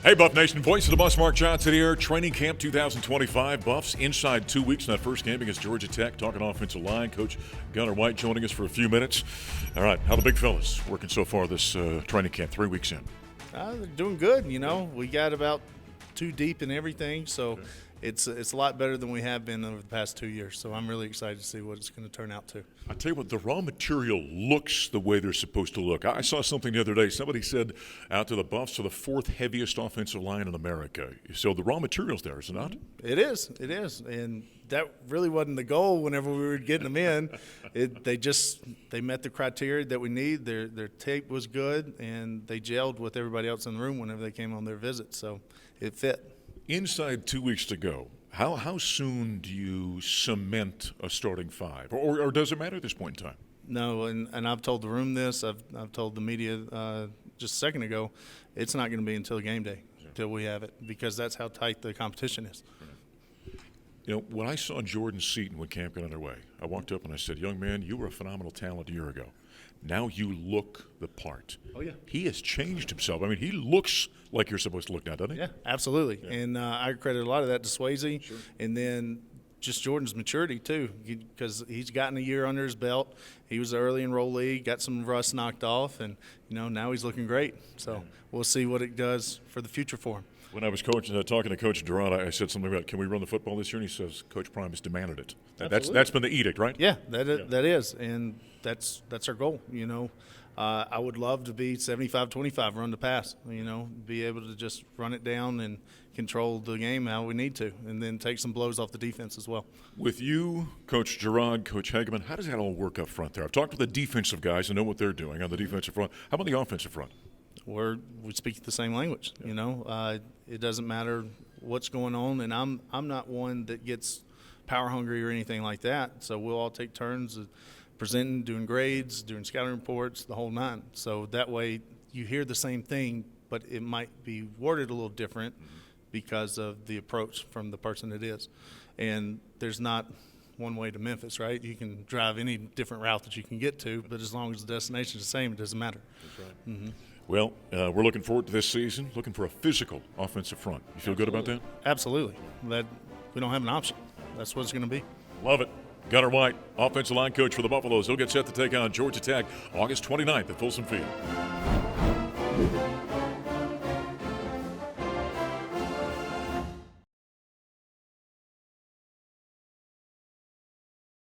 Hey, Buff Nation, voice of the Bus, Mark Johnson here. Training Camp 2025, Buffs inside 2 weeks in that first game against Georgia Tech. Talking offensive line, Coach Gunnar White joining us for a few minutes. All right, how the big fellas working so far this training camp, 3 weeks in? They're doing good, We got about 2 deep in everything, so it's a lot better than we have been over the past 2 years. So I'm really excited to see what it's going to turn out to. I tell you what, the raw material looks the way they're supposed to look. I saw something the other day. Somebody said out to the Buffs are the 4th heaviest offensive line in America. So the raw material's there, is it not? It is, and that really wasn't the goal whenever we were getting them in. They met the criteria that we need. Their tape was good, and they gelled with everybody else in the room whenever they came on their visit. So it fit. Inside 2 weeks to go, how soon do you cement a starting 5? Or does it matter at this point in time? No, and I've told the room this. I've told the media just a second ago, it's not going to be until game day, until we have it, because that's how tight the competition is. When I saw Jordan Seaton when camp got underway, I walked up and I said, young man, you were a phenomenal talent a year ago. Now you look the part. Oh, yeah. He has changed himself. I mean, he looks like you're supposed to look now, doesn't he? Yeah, absolutely. Yeah. And I credit a lot of that to Swayze. Sure. And then just Jordan's maturity, too, because he's gotten a year under his belt. He was an early enrollee, got some rust knocked off, and, now he's looking great. So we'll see what it does for the future for him. When I was talking to Coach Durant, I said something about, can we run the football this year? And he says, Coach Prime has demanded it. That's been the edict, right? Yeah, that is, and that's our goal. I would love to be 75-25, run the pass. Be able to just run it down and control the game how we need to, and then take some blows off the defense as well. With you, Coach Gerard, Coach Hageman, how does that all work up front there? I've talked to the defensive guys and know what they're doing on the defensive front. How about the offensive front? We speak the same language. It doesn't matter what's going on, and I'm not one that gets power hungry or anything like that. So we'll all take turns presenting, doing grades, doing scouting reports, the whole nine. So that way you hear the same thing, but it might be worded a little different because of the approach from the person it is. And there's not one way to Memphis, right? You can drive any different route that you can get to, but as long as the destination is the same, it doesn't matter. That's right. Mm-hmm. Well, we're looking forward to this season, looking for a physical offensive front. You feel good about that? Absolutely. That we don't have an option. That's what it's going to be. Love it. Gunnar White, offensive line coach for the Buffaloes. He'll get set to take on Georgia Tech August 29th at Folsom Field.